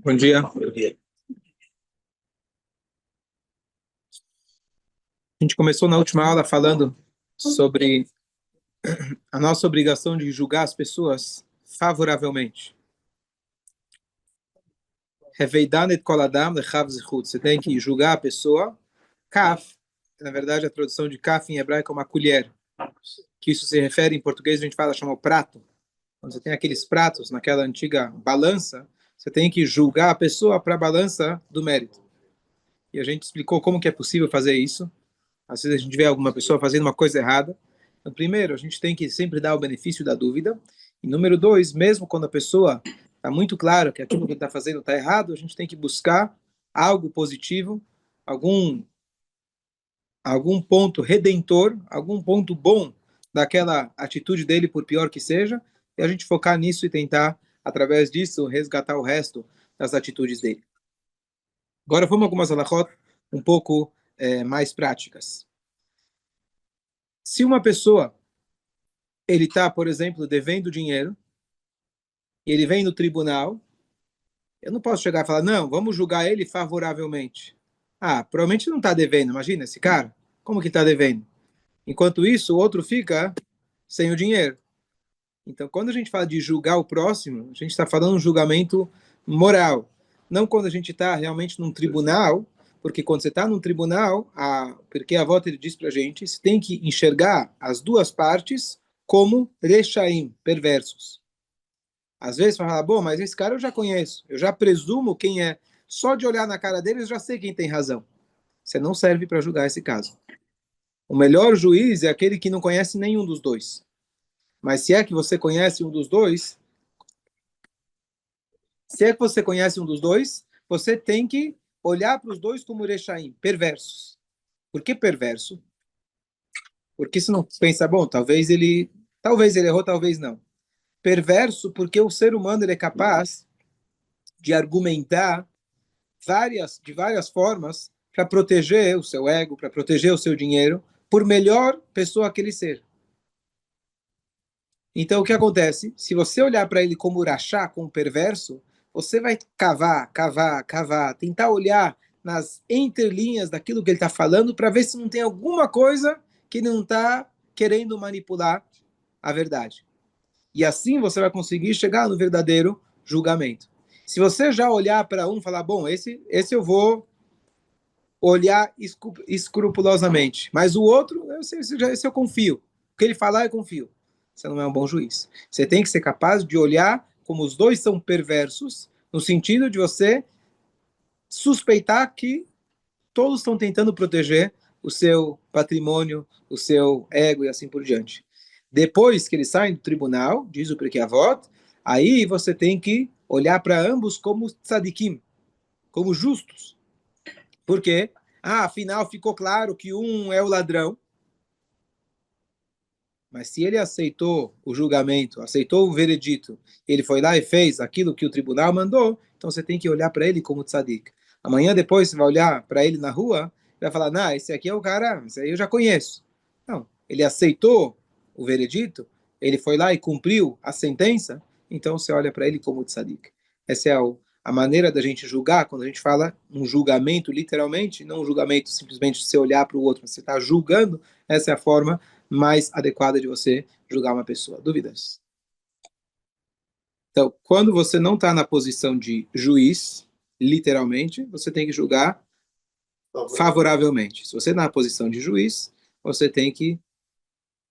Bom dia. A gente começou na última aula falando sobre a nossa obrigação de julgar as pessoas favoravelmente. Reveidanet kol adam lechav zichut. Você tem que julgar a pessoa. Kaf, na verdade a tradução de kaf em hebraico é uma colher, que isso se refere em português a gente fala, chama o prato. Quando você tem aqueles pratos naquela antiga balança, você tem que julgar a pessoa para a balança do mérito. E a gente explicou como que é possível fazer isso. Às vezes a gente vê alguma pessoa fazendo uma coisa errada. Então, primeiro, a gente tem que sempre dar o benefício da dúvida. E número dois, mesmo quando a pessoa está muito claro que aquilo que ele está fazendo está errado, a gente tem que buscar algo positivo, algum, algum ponto redentor, algum ponto bom daquela atitude dele, por pior que seja, e a gente focar nisso e tentar, através disso, resgatar o resto das atitudes dele. Agora vamos a algumas halachot um pouco mais práticas. Se uma pessoa ele está, por exemplo, devendo dinheiro, e ele vem no tribunal, eu não posso chegar e falar, não, vamos julgar ele favoravelmente. Ah, provavelmente não está devendo, imagina esse cara, como que está devendo? Enquanto isso, o outro fica sem o dinheiro. Então, quando a gente fala de julgar o próximo, a gente está falando de um julgamento moral. Não quando a gente está realmente num tribunal, porque quando você está num tribunal, porque a volta ele diz para a gente, você tem que enxergar as duas partes como rechaim, perversos. Às vezes você fala, bom, mas esse cara eu já conheço, eu já presumo quem é. Só de olhar na cara dele eu já sei quem tem razão. Você não serve para julgar esse caso. O melhor juiz é aquele que não conhece nenhum dos dois. Mas se é que você conhece um dos dois, se é que você conhece um dos dois, você tem que olhar para os dois como rechaim, perversos. Por que perverso? Porque você não pensa, bom, talvez ele errou, talvez não. Perverso porque o ser humano ele é capaz de argumentar de várias formas para proteger o seu ego, para proteger o seu dinheiro, por melhor pessoa que ele seja. Então, o que acontece? Se você olhar para ele como urachá, como perverso, você vai cavar, cavar, cavar, tentar olhar nas entrelinhas daquilo que ele está falando para ver se não tem alguma coisa que ele não está querendo manipular a verdade. E assim você vai conseguir chegar no verdadeiro julgamento. Se você já olhar para um e falar, bom, esse eu vou olhar escrupulosamente, mas o outro, esse eu confio. O que ele falar, eu confio. Você não é um bom juiz. Você tem que ser capaz de olhar como os dois são perversos, no sentido de você suspeitar que todos estão tentando proteger o seu patrimônio, o seu ego e assim por diante. Depois que eles saem do tribunal, diz o Pirkei Avot, aí você tem que olhar para ambos como tzadikim, como justos. Por quê? Ah, afinal ficou claro que um é o ladrão, mas se ele aceitou o julgamento, aceitou o veredito, ele foi lá e fez aquilo que o tribunal mandou, então você tem que olhar para ele como tzadik. Amanhã depois você vai olhar para ele na rua e vai falar, não, esse aqui é o cara, esse aí eu já conheço. Não, ele aceitou o veredito, ele foi lá e cumpriu a sentença, então você olha para ele como tzadik. Essa é a maneira da gente julgar, quando a gente fala um julgamento, literalmente, não um julgamento simplesmente de você olhar para o outro, mas você está julgando, essa é a forma mais adequada de você julgar uma pessoa. Dúvidas? Então, quando você não está na posição de juiz, literalmente, você tem que julgar favoravelmente. Se você está na posição de juiz, você tem que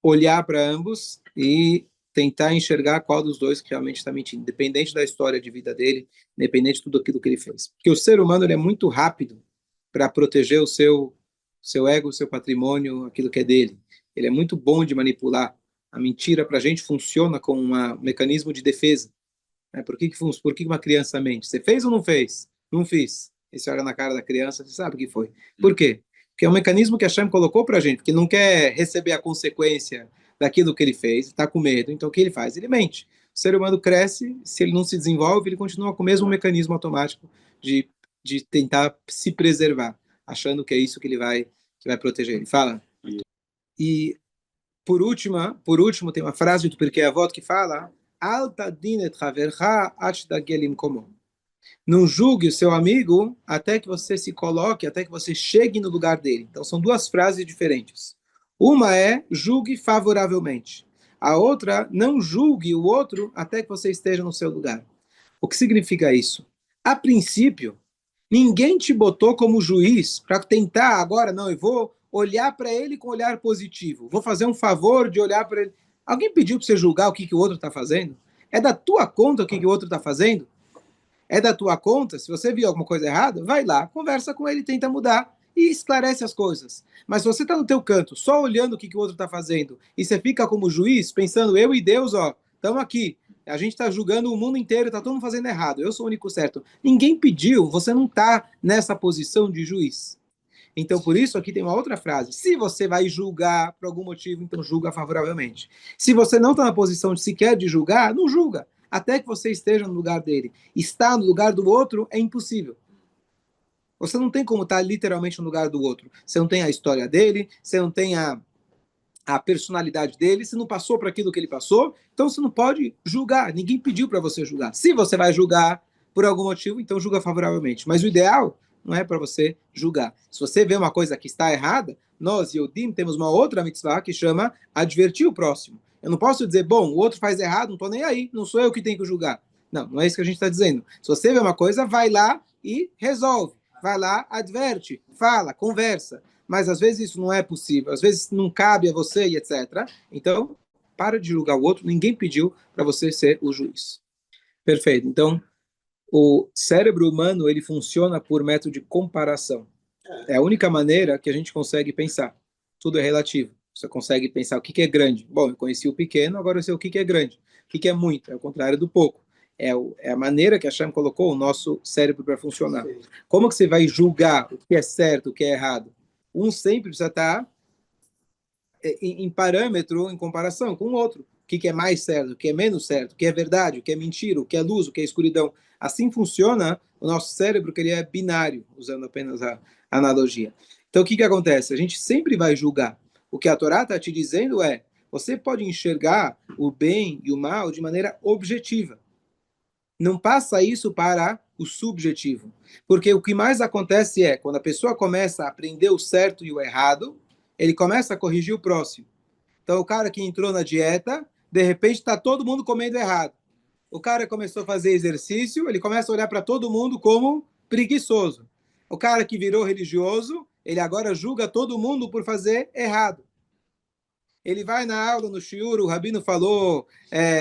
olhar para ambos e tentar enxergar qual dos dois que realmente está mentindo, independente da história de vida dele, independente de tudo aquilo que ele fez. Porque o ser humano ele é muito rápido para proteger o seu ego, o seu patrimônio, aquilo que é dele. Ele é muito bom de manipular. A mentira para a gente funciona como um mecanismo de defesa. Né? Por que uma criança mente? Você fez ou não fez? Não fiz. E você olha na cara da criança, você sabe o que foi. Por quê? Porque é um mecanismo que a Hashem colocou para a gente, porque ele não quer receber a consequência daquilo que ele fez, está com medo, então o que ele faz? Ele mente. O ser humano cresce, se ele não se desenvolve, ele continua com o mesmo mecanismo automático de, de tentar se preservar, achando que é isso que vai proteger ele. Fala. E por último, tem uma frase do Pirkei Avot que fala: Alta dinet havercha ach dagelim komo. Não julgue o seu amigo até que você se coloque, até que você chegue no lugar dele. Então, são duas frases diferentes. Uma é julgue favoravelmente. A outra, não julgue o outro até que você esteja no seu lugar. O que significa isso? A princípio, ninguém te botou como juiz para tentar agora, não, eu vou olhar para ele com um olhar positivo. Vou fazer um favor de olhar para ele. Alguém pediu para você julgar o que o outro está fazendo? É da tua conta o que o outro está fazendo? É da tua conta? Se você viu alguma coisa errada, vai lá, conversa com ele, tenta mudar e esclarece as coisas. Mas se você está no teu canto, só olhando o que o outro está fazendo, e você fica como juiz, pensando, eu e Deus, ó, estamos aqui, a gente está julgando o mundo inteiro, está todo mundo fazendo errado, eu sou o único certo. Ninguém pediu, você não está nessa posição de juiz. Então, por isso, aqui tem uma outra frase. Se você vai julgar por algum motivo, então julga favoravelmente. Se você não está na posição de sequer de julgar, não julga. Até que você esteja no lugar dele. Estar no lugar do outro é impossível. Você não tem como estar literalmente no lugar do outro. Você não tem a história dele, você não tem a personalidade dele, você não passou por aquilo que ele passou, então você não pode julgar. Ninguém pediu para você julgar. Se você vai julgar por algum motivo, então julga favoravelmente. Mas o ideal não é para você julgar. Se você vê uma coisa que está errada, nós, Yodim, temos uma outra mitzvah que chama advertir o próximo. Eu não posso dizer, bom, o outro faz errado, não estou nem aí, não sou eu que tenho que julgar. Não, não é isso que a gente está dizendo. Se você vê uma coisa, vai lá e resolve. Vai lá, adverte, fala, conversa. Mas às vezes isso não é possível, às vezes não cabe a você e etc. Então, para de julgar o outro, ninguém pediu para você ser o juiz. Perfeito. Então, o cérebro humano, ele funciona por método de comparação. É a única maneira que a gente consegue pensar. Tudo é relativo. Você consegue pensar o que é grande. Bom, eu conheci o pequeno, agora eu sei o que é grande. O que é muito, é o contrário do pouco. É a maneira que a Hashem colocou o nosso cérebro para funcionar. Como que você vai julgar o que é certo, o que é errado? Um sempre precisa estar em parâmetro, em comparação com o outro. O que é mais certo, o que é menos certo, o que é verdade, o que é mentira, o que é luz, o que é escuridão. Assim funciona o nosso cérebro, que ele é binário, usando apenas a analogia. Então, o que acontece? A gente sempre vai julgar. O que a Torá está te dizendo é, você pode enxergar o bem e o mal de maneira objetiva. Não passa isso para o subjetivo. Porque o que mais acontece é, quando a pessoa começa a aprender o certo e o errado, ele começa a corrigir o próximo. Então, o cara que entrou na dieta, de repente está todo mundo comendo errado. O cara começou a fazer exercício, ele começa a olhar para todo mundo como preguiçoso. O cara que virou religioso, ele agora julga todo mundo por fazer errado. Ele vai na aula, no shiur, o rabino falou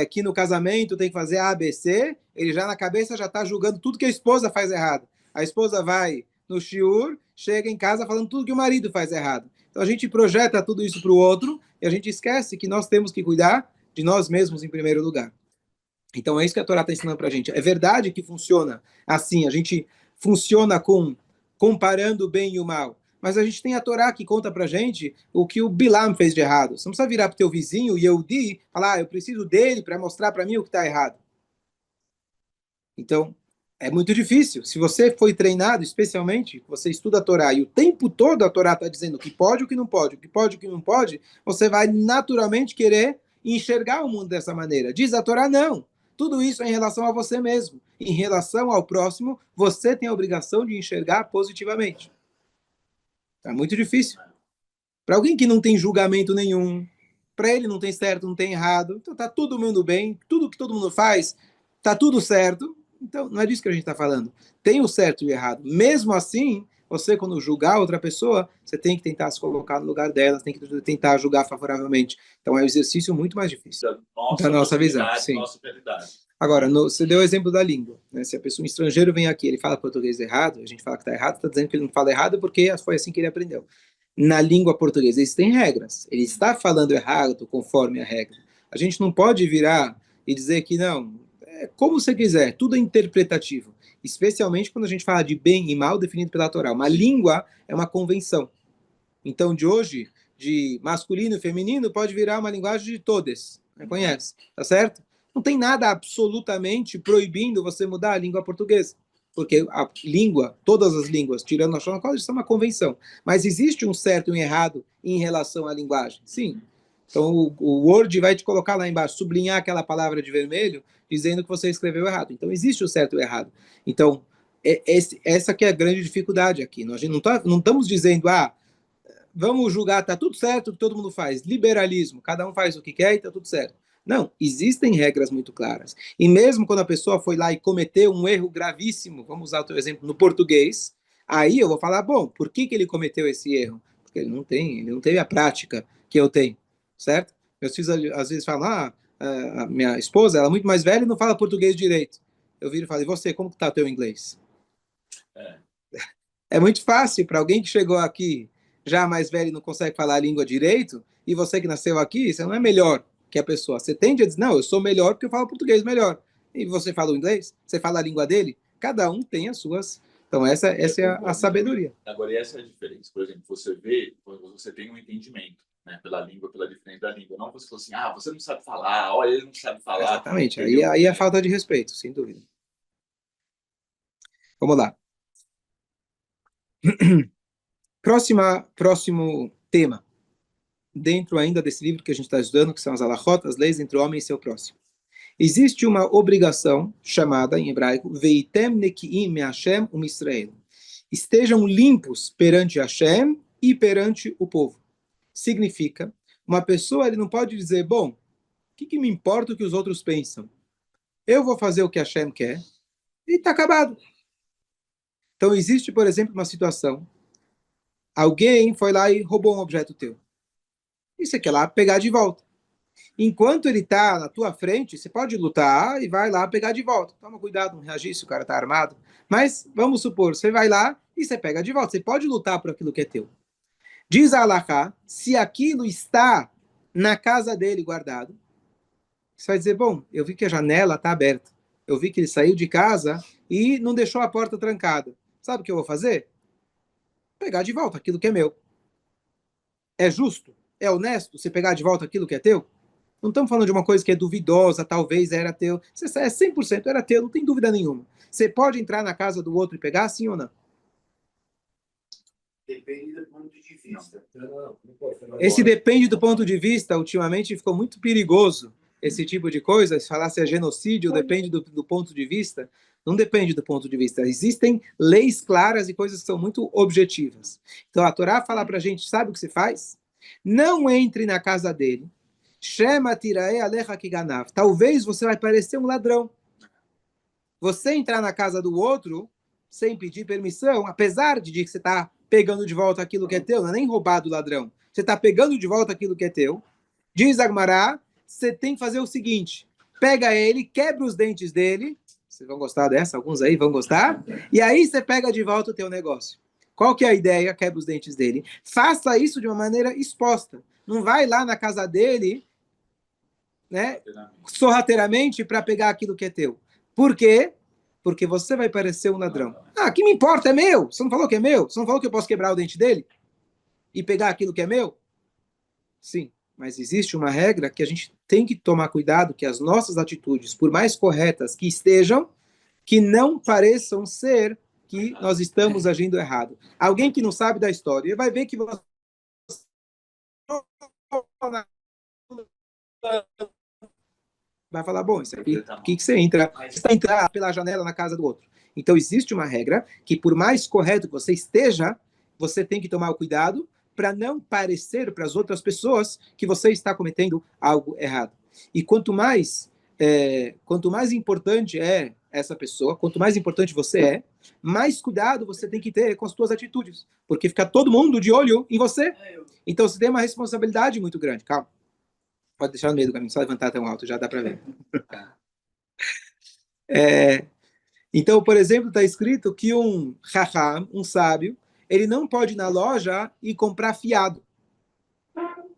que no casamento tem que fazer A, B, C, ele já na cabeça já está julgando tudo que a esposa faz errado. A esposa vai no shiur, chega em casa falando tudo que o marido faz errado. Então a gente projeta tudo isso para o outro e a gente esquece que nós temos que cuidar de nós mesmos em primeiro lugar. Então é isso que a Torá está ensinando para a gente. É verdade que funciona assim, a gente funciona comparando o bem e o mal. Mas a gente tem a Torá que conta para a gente o que o Bilam fez de errado. Você não precisa virar para o teu vizinho, Yehudi, e falar, eu preciso dele para mostrar para mim o que está errado. Então, é muito difícil. Se você foi treinado, especialmente, você estuda a Torá e o tempo todo a Torá está dizendo o que pode, o que não pode, o que pode, o que não pode, você vai naturalmente querer enxergar o mundo dessa maneira. Diz a Torá, não. Tudo isso é em relação a você mesmo. Em relação ao próximo, você tem a obrigação de enxergar positivamente. É muito difícil. Para alguém que não tem julgamento nenhum, para ele não tem certo, não tem errado, então tá todo mundo bem, tudo que todo mundo faz, tá tudo certo. Então, não é disso que a gente está falando. Tem o certo e o errado. Mesmo assim, você, quando julgar outra pessoa, você tem que tentar se colocar no lugar dela, tem que tentar julgar favoravelmente. Então, é um exercício muito mais difícil. Da nossa visão, sim. Nossa realidade. Agora, você deu o exemplo da língua. Né? Se a pessoa, um estrangeiro vem aqui, ele fala português errado, a gente fala que está errado, está dizendo que ele não fala errado porque foi assim que ele aprendeu. Na língua portuguesa existem regras. Ele está falando errado conforme a regra. A gente não pode virar e dizer que não, como você quiser, tudo é interpretativo. Especialmente quando a gente fala de bem e mal definido pela Torá. Uma língua é uma convenção. Então, de hoje, de masculino e feminino, pode virar uma linguagem de todes. Conhece? Tá certo? Não tem nada absolutamente proibindo você mudar a língua portuguesa. Porque a língua, todas as línguas, tirando a Shona Kodesh, são uma convenção. Mas existe um certo e um errado em relação à linguagem. Sim. Então, o Word vai te colocar lá embaixo, sublinhar aquela palavra de vermelho, dizendo que você escreveu errado. Então, existe o certo e o errado. Então, essa que é a grande dificuldade aqui. Nós não estamos dizendo, vamos julgar, tá tudo certo o que todo mundo faz. Liberalismo, cada um faz o que quer e tá tudo certo. Não, existem regras muito claras. E mesmo quando a pessoa foi lá e cometeu um erro gravíssimo, vamos usar o teu exemplo no português, aí eu vou falar, bom, por que ele cometeu esse erro? Porque ele não teve a prática que eu tenho, certo? Meus filhos às vezes falam, a minha esposa, ela é muito mais velha e não fala português direito. Eu viro e falo, e você, como que tá o teu inglês? É muito fácil para alguém que chegou aqui já mais velho e não consegue falar a língua direito, e você que nasceu aqui, você não é melhor que a pessoa. Você tende a dizer, não, eu sou melhor porque eu falo português melhor. E você fala o inglês? Você fala a língua dele? Cada um tem as suas. Então, essa é a sabedoria. Agora, essa é a diferença. Por exemplo, você vê, quando você tem um entendimento, né, pela língua, pela diferença da língua. Não você fala assim, você não sabe falar, olha, ele não sabe falar. Exatamente. Aí é falta de respeito, sem dúvida. Vamos lá. Próximo tema. Dentro ainda desse livro que a gente está estudando, que são as alachot, as leis entre o homem e seu próximo. Existe uma obrigação chamada em hebraico Veitem nekiim me Hashem Israel. Estejam limpos perante Hashem e perante o povo. Significa, uma pessoa ele não pode dizer, bom, o que me importa o que os outros pensam? Eu vou fazer o que Hashem quer e está acabado. Então existe, por exemplo, uma situação, alguém foi lá e roubou um objeto teu. E você quer lá pegar de volta. Enquanto ele está na tua frente, você pode lutar e vai lá pegar de volta. Toma cuidado, não reagir se o cara está armado. Mas vamos supor, você vai lá e você pega de volta. Você pode lutar por aquilo que é teu. Diz a Halakha, se aquilo está na casa dele guardado, você vai dizer, bom, eu vi que a janela está aberta. Eu vi que ele saiu de casa e não deixou a porta trancada. Sabe o que eu vou fazer? Pegar de volta aquilo que é meu. É justo? É honesto você pegar de volta aquilo que é teu? Não estamos falando de uma coisa que é duvidosa, talvez era teu. Você é 100% era teu, não tem dúvida nenhuma. Você pode entrar na casa do outro e pegar, sim ou não? Depende do ponto de vista. Esse depende do ponto de vista, ultimamente ficou muito perigoso esse tipo de coisa. Se falar se é genocídio, depende do ponto de vista. Não depende do ponto de vista. Existem leis claras e coisas que são muito objetivas. Então a Torá fala para a gente, sabe o que você faz? Não entre na casa dele. Shema tirae alecha kiganav. Talvez você vai parecer um ladrão. Você entrar na casa do outro sem pedir permissão, apesar de que você está pegando de volta aquilo que é teu, não é nem roubado o ladrão. Você está pegando de volta aquilo que é teu. Diz Agmará, você tem que fazer o seguinte: pega ele, quebra os dentes dele. Vocês vão gostar dessa? Alguns aí vão gostar. E aí você pega de volta o teu negócio. Qual que é a ideia? Quebra os dentes dele. Faça isso de uma maneira exposta. Não vai lá na casa dele, né, sorrateiramente para pegar aquilo que é teu. Por quê? Porque você vai parecer um ladrão. Que me importa? É meu. Você não falou que é meu? Você não falou que eu posso quebrar o dente dele? E pegar aquilo que é meu? Sim, mas existe uma regra que a gente tem que tomar cuidado, que as nossas atitudes, por mais corretas que estejam, que não pareçam ser que nós estamos agindo errado. Alguém que não sabe da história vai ver que você vai falar, bom, isso aqui, o que você entra? Você está entrando pela janela na casa do outro. Então, existe uma regra que, por mais correto que você esteja, você tem que tomar o cuidado para não parecer para as outras pessoas que você está cometendo algo errado. E quanto mais importante é essa pessoa, quanto mais importante você é, mais cuidado você tem que ter com as suas atitudes, porque fica todo mundo de olho em você. Então, você tem uma responsabilidade muito grande. Calma. Pode deixar no meio do caminho, só levantar tão alto, já dá para ver. Então, por exemplo, está escrito que um chacham, um sábio, ele não pode ir na loja e comprar fiado.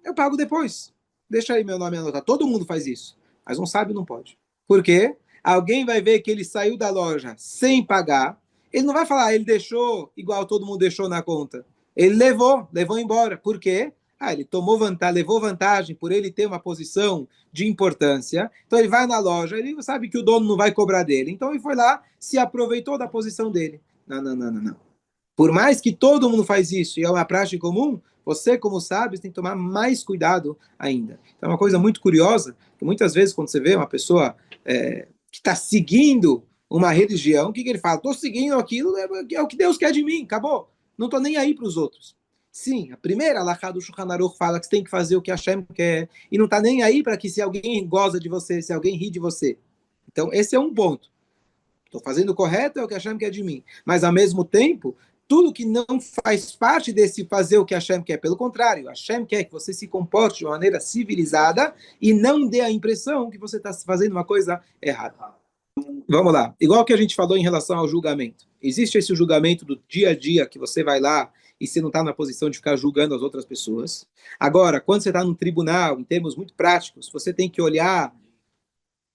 Eu pago depois. Deixa aí meu nome anotado. Todo mundo faz isso. Mas um sábio não pode. Por quê? Alguém vai ver que ele saiu da loja sem pagar. Ele não vai falar, ele deixou igual todo mundo deixou na conta. Ele levou embora. Por quê? Ele levou vantagem por ele ter uma posição de importância. Então ele vai na loja, ele sabe que o dono não vai cobrar dele. Então ele foi lá, se aproveitou da posição dele. Não. Por mais que todo mundo faz isso e é uma prática comum, você, como sabe, tem que tomar mais cuidado ainda. Então, é uma coisa muito curiosa, que muitas vezes, quando você vê uma pessoa que está seguindo uma religião, o que ele fala? Estou seguindo aquilo, é o que Deus quer de mim, acabou. Não estou nem aí para os outros. Sim, a primeira alahá do Shulchan Aruch fala que você tem que fazer o que Hashem quer, e não está nem aí para que se alguém goza de você, se alguém ri de você. Então, esse é um ponto. Estou fazendo o correto, é o que Hashem quer de mim. Mas, ao mesmo tempo, tudo que não faz parte desse fazer o que Hashem quer, pelo contrário, Hashem quer que você se comporte de uma maneira civilizada e não dê a impressão que você está fazendo uma coisa errada. Vamos lá. Igual que a gente falou em relação ao julgamento. Existe esse julgamento do dia a dia, que você vai lá e você não está na posição de ficar julgando as outras pessoas. Agora, quando você está no tribunal, em termos muito práticos, você tem que olhar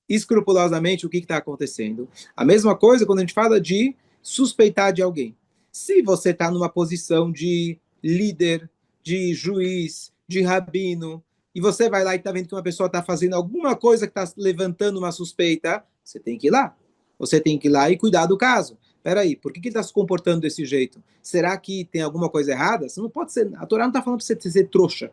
escrupulosamente o que está acontecendo. A mesma coisa quando a gente fala de suspeitar de alguém. Se você está numa posição de líder, de juiz, de rabino, e você vai lá e está vendo que uma pessoa está fazendo alguma coisa que está levantando uma suspeita, você tem que ir lá. Você tem que ir lá e cuidar do caso. Peraí, por que ele está se comportando desse jeito? Será que tem alguma coisa errada? Você não pode ser. A Torá não está falando para você ser trouxa.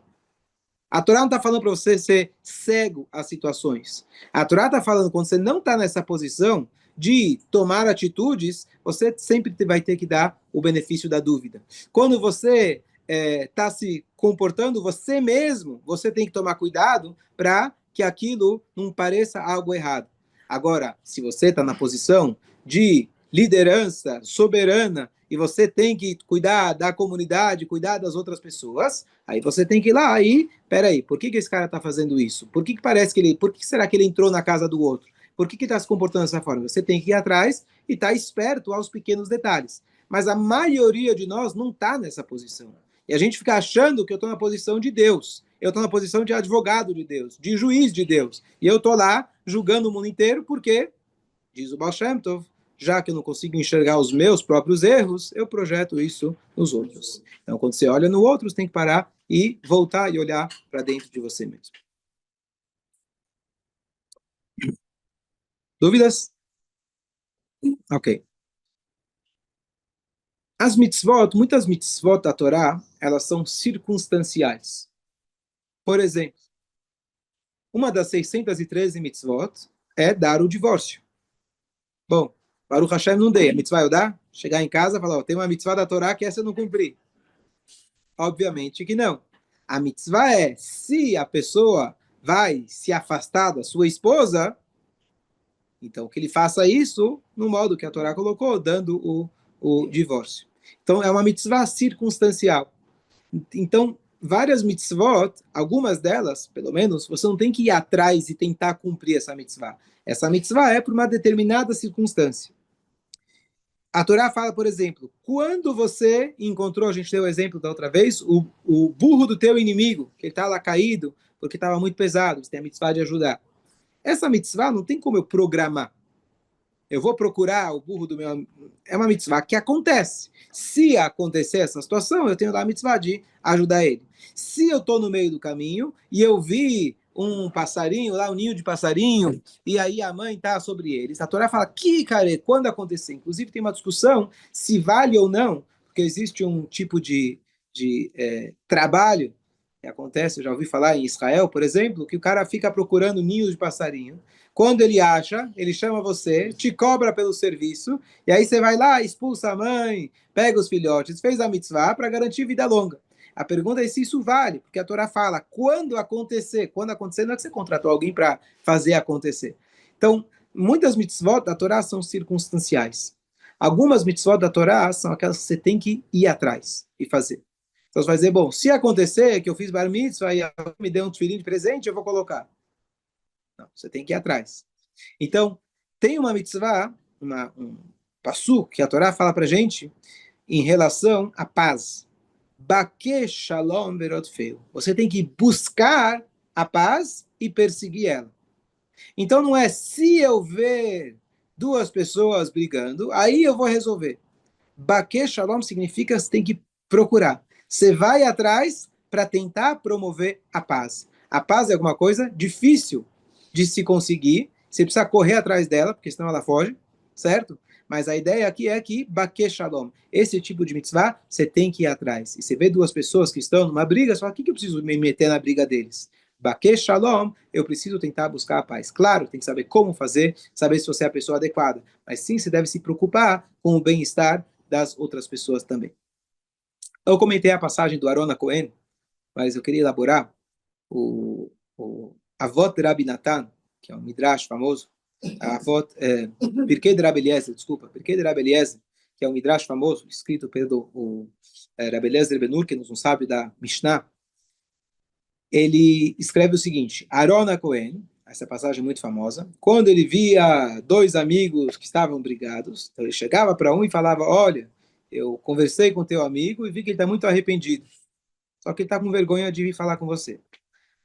A Torá não está falando para você ser cego às situações. A Torá está falando quando você não está nessa posição de tomar atitudes, você sempre vai ter que dar o benefício da dúvida. Quando você está se comportando você mesmo, você tem que tomar cuidado para que aquilo não pareça algo errado. Agora, se você está na posição de liderança soberana e você tem que cuidar da comunidade, cuidar das outras pessoas, aí você tem que ir lá e, peraí, por que esse cara está fazendo isso? Por que parece que ele, por que será que ele entrou na casa do outro? Por que está se comportando dessa forma? Você tem que ir atrás e estar esperto aos pequenos detalhes. Mas a maioria de nós não está nessa posição. E a gente fica achando que eu estou na posição de Deus. Eu estou na posição de advogado de Deus, de juiz de Deus. E eu estou lá julgando o mundo inteiro porque, diz o Baal Shem Tov, já que eu não consigo enxergar os meus próprios erros, eu projeto isso nos outros. Então, quando você olha no outro, você tem que parar e voltar e olhar para dentro de você mesmo. Dúvidas? Ok. As mitzvot, muitas mitzvot da Torá, elas são circunstanciais. Por exemplo, uma das 613 mitzvot é dar o divórcio. Bom, Baruch Hashem não dei. A mitzvah eu dar? Chegar em casa e falar, tem uma mitzvah da Torá que essa eu não cumpri. Obviamente que não. A mitzvah é, se a pessoa vai se afastar da sua esposa, então que ele faça isso no modo que a Torá colocou, dando o divórcio. Então é uma mitzvah circunstancial. Então, várias mitzvot, algumas delas, pelo menos, você não tem que ir atrás e tentar cumprir essa mitzvah. Essa mitzvah é por uma determinada circunstância. A Torá fala, por exemplo, quando você encontrou, a gente deu o exemplo da outra vez, o burro do teu inimigo, que ele está lá caído, porque estava muito pesado, você tem a mitzvah de ajudar. Essa mitzvah não tem como eu programar. Eu vou procurar o burro do meu... É uma mitzvah que acontece. Se acontecer essa situação, eu tenho lá a mitzvah de ajudar ele. Se eu estou no meio do caminho e eu vi um passarinho, lá um ninho de passarinho, e aí a mãe está sobre eles, a Torá fala que, cara, quando acontecer. Inclusive tem uma discussão se vale ou não, porque existe um tipo de trabalho que acontece, eu já ouvi falar em Israel, por exemplo, que o cara fica procurando ninhos de passarinho. Quando ele acha, ele chama você, te cobra pelo serviço, e aí você vai lá, expulsa a mãe, pega os filhotes, fez a mitzvah para garantir vida longa. A pergunta é se isso vale, porque a Torá fala, quando acontecer não é que você contratou alguém para fazer acontecer. Então, muitas mitzvot da Torá são circunstanciais. Algumas mitzvot da Torá são aquelas que você tem que ir atrás e fazer. Então você vai dizer, bom, se acontecer que eu fiz bar mitzvah e me deu um tefilim de presente, eu vou colocar. Não, você tem que ir atrás. Então, tem uma mitzvah, um passuk que a Torá fala para gente em relação à paz. Bake shalom verot feu. Você tem que buscar a paz e perseguir ela. Então não é se eu ver duas pessoas brigando, aí eu vou resolver. Bake shalom significa que você tem que procurar. Você vai atrás para tentar promover a paz. A paz é alguma coisa difícil de se conseguir. Você precisa correr atrás dela, porque senão ela foge, certo? Mas a ideia aqui é que Baque Shalom, esse tipo de mitzvah, você tem que ir atrás. E você vê duas pessoas que estão numa briga, você fala, o que eu preciso me meter na briga deles? Baque Shalom, eu preciso tentar buscar a paz. Claro, tem que saber como fazer, saber se você é a pessoa adequada. Mas sim, você deve se preocupar com o bem-estar das outras pessoas também. Eu comentei a passagem do Aaron Cohen, mas eu queria elaborar o Avot de Rabi Natan, que é um midrash famoso, a Avot, Pirkei de Rabi Eliezer, desculpa, Pirkei de Rabi Eliezer, que é um midrash famoso, escrito pelo Rabi Eliezer Ben Nur, que nos sabe da Mishnah. Ele escreve o seguinte: Aaron Cohen, essa passagem é muito famosa, quando ele via dois amigos que estavam brigados, então ele chegava para um e falava, olha, eu conversei com teu amigo e vi que ele está muito arrependido, só que ele está com vergonha de vir falar com você.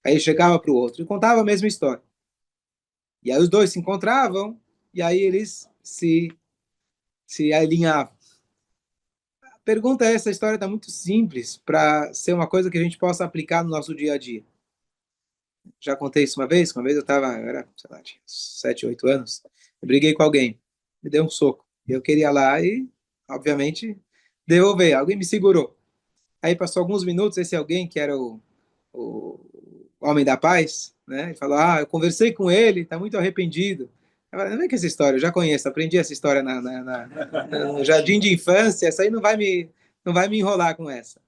Aí ele chegava para o outro e contava a mesma história. E aí os dois se encontravam e aí eles se alinhavam. A pergunta é, essa história está muito simples para ser uma coisa que a gente possa aplicar no nosso dia a dia. Já contei isso uma vez eu era, sei lá, tinha 7, 8 anos, eu briguei com alguém, me deu um soco. Eu queria lá e, obviamente, devolver. Alguém me segurou. Aí passou alguns minutos, esse alguém que era o homem da paz, né? Ele falou, eu conversei com ele, está muito arrependido. Eu falei, não é que essa história, eu já conheço, aprendi essa história no jardim de infância, essa aí não vai me enrolar com essa.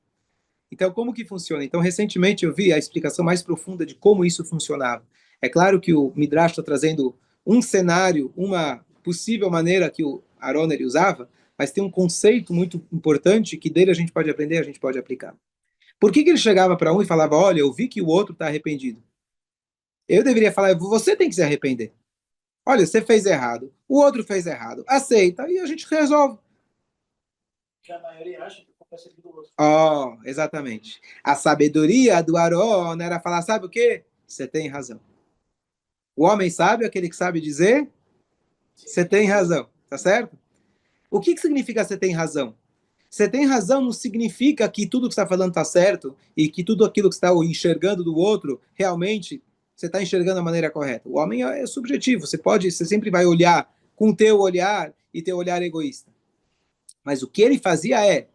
Então, como que funciona? Então, recentemente eu vi a explicação mais profunda de como isso funcionava. É claro que o Midrash está trazendo um cenário, uma possível maneira que o Aaron ele usava, mas tem um conceito muito importante que dele a gente pode aprender, a gente pode aplicar. Por que ele chegava para um e falava, olha, eu vi que o outro está arrependido? Eu deveria falar, você tem que se arrepender. Olha, você fez errado, o outro fez errado, aceita e a gente resolve. Que a maioria acha que culpa é do outro. Exatamente. A sabedoria do Aaron era falar, sabe o quê? Você tem razão. O homem sábio é aquele que sabe dizer, você tem razão, tá certo? O que significa você tem razão? Você tem razão não significa que tudo que você está falando está certo e que tudo aquilo que você está enxergando do outro, realmente, você está enxergando da maneira correta. O homem é subjetivo, você sempre vai olhar com o teu olhar e teu olhar egoísta. Mas o que ele fazia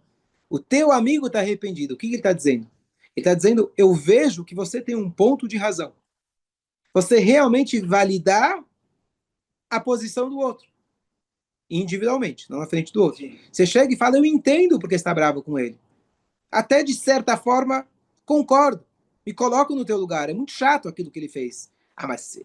o teu amigo está arrependido. O que ele está dizendo? Ele está dizendo, eu vejo que você tem um ponto de razão. Você realmente validar a posição do outro. Individualmente, não na frente do outro. Sim. Você chega e fala, eu entendo porque você está bravo com ele. Até de certa forma, concordo. Me coloco no teu lugar. É muito chato aquilo que ele fez. Mas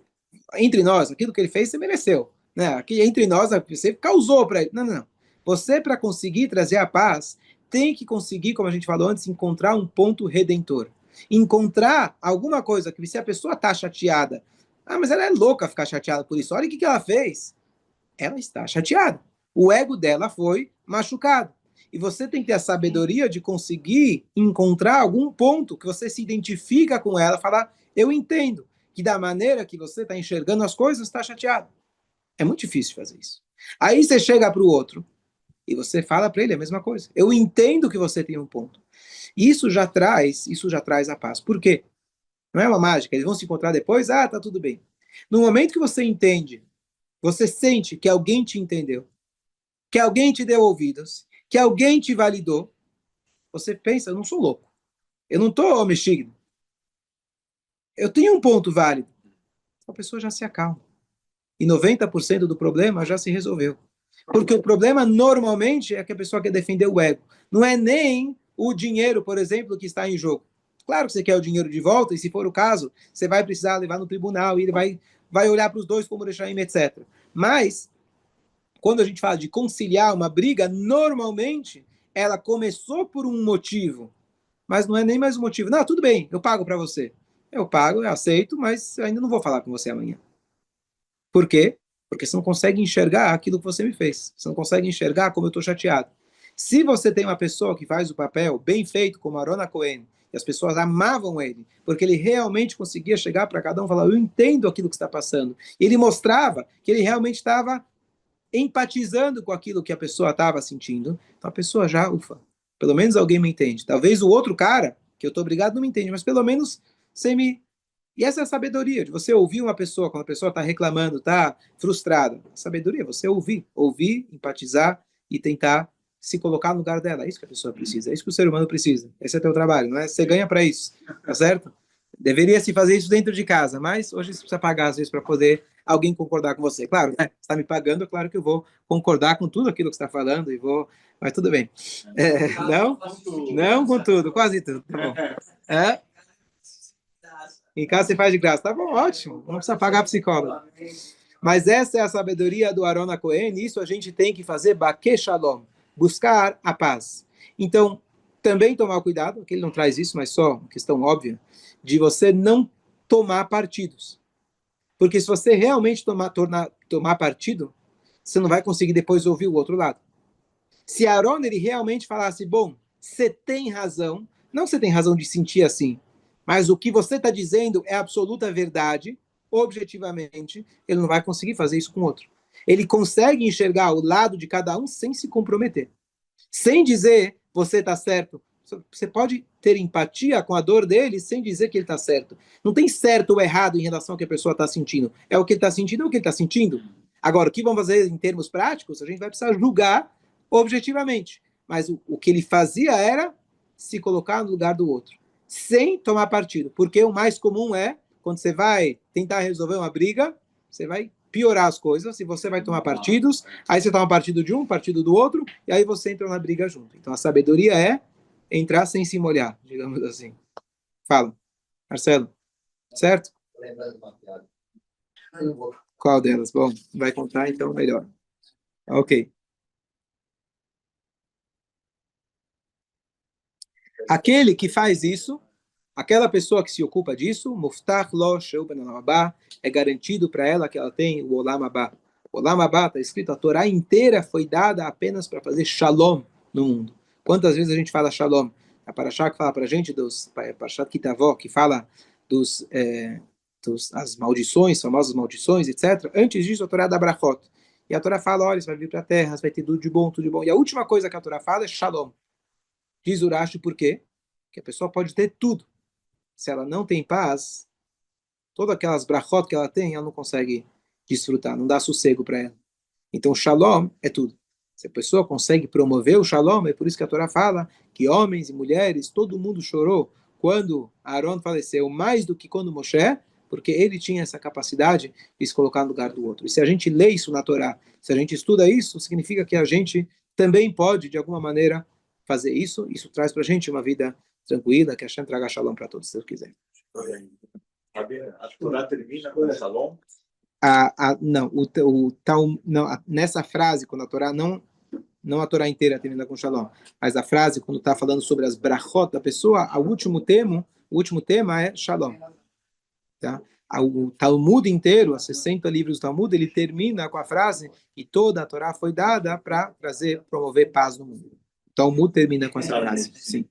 entre nós, aquilo que ele fez, você mereceu. Né? Aqui entre nós, você causou para ele. Não. Você, para conseguir trazer a paz, tem que conseguir, como a gente falou antes, encontrar um ponto redentor. Encontrar alguma coisa que, se a pessoa está chateada, mas ela é louca ficar chateada por isso. Olha o que ela fez. Ela está chateada. O ego dela foi machucado. E você tem que ter a sabedoria de conseguir encontrar algum ponto que você se identifica com ela, falar, eu entendo que da maneira que você está enxergando as coisas, está chateado. É muito difícil fazer isso. Aí você chega para o outro e você fala para ele a mesma coisa. Eu entendo que você tem um ponto. Isso já traz a paz. Por quê? Não é uma mágica. Eles vão se encontrar depois, tá tudo bem. No momento que você entende, você sente que alguém te entendeu, que alguém te deu ouvidos, que alguém te validou, você pensa, eu não sou louco. Eu não estou mexido. Eu tenho um ponto válido. A pessoa já se acalma. E 90% do problema já se resolveu. Porque o problema normalmente é que a pessoa quer defender o ego. Não é nem o dinheiro, por exemplo, que está em jogo. Claro que você quer o dinheiro de volta, e se for o caso, você vai precisar levar no tribunal, e ele vai olhar para os dois como Rechaim, etc. Mas, quando a gente fala de conciliar uma briga, normalmente ela começou por um motivo, mas não é nem mais um motivo. Não, tudo bem, eu pago para você. Eu pago, eu aceito, mas eu ainda não vou falar com você amanhã. Por quê? Porque você não consegue enxergar aquilo que você me fez. Você não consegue enxergar como eu estou chateado. Se você tem uma pessoa que faz o papel bem feito, como Aaron Cohen, e as pessoas amavam ele, porque ele realmente conseguia chegar para cada um e falar, eu entendo aquilo que está passando. E ele mostrava que ele realmente estava empatizando com aquilo que a pessoa estava sentindo. Então a pessoa já, ufa, pelo menos alguém me entende. Talvez o outro cara, que eu estou obrigado, não me entende, mas pelo menos você me E essa é a sabedoria, de você ouvir uma pessoa, quando a pessoa está reclamando, está frustrada. A sabedoria é você ouvir, empatizar e tentar se colocar no lugar dela. É isso que a pessoa precisa, é isso que o ser humano precisa. Esse é teu trabalho, não é? Você ganha para isso, tá certo? Deveria se fazer isso dentro de casa, mas hoje você precisa pagar às vezes para poder alguém concordar com você. Claro, né? Você está me pagando, é claro que eu vou concordar com tudo aquilo que você está falando e vou, mas tudo bem. Não? Não com tudo, quase tudo, tá bom. Em casa você faz de graça, tá bom, ótimo, não precisa pagar psicólogo. Mas essa é a sabedoria do Aaron Cohen, e isso a gente tem que fazer Bake Shalom, buscar a paz. Então, também tomar cuidado, que ele não traz isso, mas só uma questão óbvia, de você não tomar partidos. Porque se você realmente tomar partido, você não vai conseguir depois ouvir o outro lado. Se Aaron ele realmente falasse, bom, você tem razão, não você tem razão de sentir assim, mas o que você está dizendo é absoluta verdade, objetivamente, ele não vai conseguir fazer isso com o outro. Ele consegue enxergar o lado de cada um sem se comprometer. Sem dizer, você está certo. Você pode ter empatia com a dor dele sem dizer que ele está certo. Não tem certo ou errado em relação ao que a pessoa está sentindo. É o que ele está sentindo, é o que ele está sentindo. Agora, o que vamos fazer em termos práticos? A gente vai precisar julgar objetivamente. Mas o que ele fazia era se colocar no lugar do outro, sem tomar partido. Porque o mais comum é, quando você vai tentar resolver uma briga, você vai piorar as coisas, e você vai tomar partidos, aí você toma partido de um, partido do outro, e aí você entra na briga junto. Então a sabedoria é entrar sem se molhar, digamos assim. Fala, Marcelo. Certo? Qual delas? Bom, vai contar, então melhor. Ok. Aquele que faz isso, aquela pessoa que se ocupa disso, muftach lo sheu ben olam haba, é garantido para ela que ela tem o olam haba. O olam haba está escrito, a Torá inteira foi dada apenas para fazer shalom no mundo. Quantas vezes a gente fala shalom? A Parashá que fala para a gente, Parashat Kitavó, que fala as maldições, famosas maldições, etc. Antes disso, a Torá dá brachot. E a Torá fala, olha, você vai vir para a terra, você vai ter tudo de bom, tudo de bom. E a última coisa que a Torá fala é shalom. Diz Urashi por quê? Que a pessoa pode ter tudo. Se ela não tem paz, todas aquelas brachot que ela tem, ela não consegue desfrutar, não dá sossego para ela. Então, shalom é tudo. Se a pessoa consegue promover o shalom, é por isso que a Torá fala que homens e mulheres, todo mundo chorou quando Aaron faleceu, mais do que quando Moshe, porque ele tinha essa capacidade de se colocar no lugar do outro. E se a gente lê isso na Torá, se a gente estuda isso, significa que a gente também pode, de alguma maneira, fazer isso. Isso traz para a gente uma vida tranquila, que a Hashem traga shalom para todos, se Deus quiser. A Torá termina com shalom? Não, nessa frase, quando a Torá não a Torá inteira termina com shalom, mas a frase, quando está falando sobre as brachot da pessoa, o último tema é shalom. Tá? O Talmud inteiro, os 60 livros do Talmud, ele termina com a frase e toda a Torá foi dada para promover paz no mundo. O Talmud termina com essa frase, sim.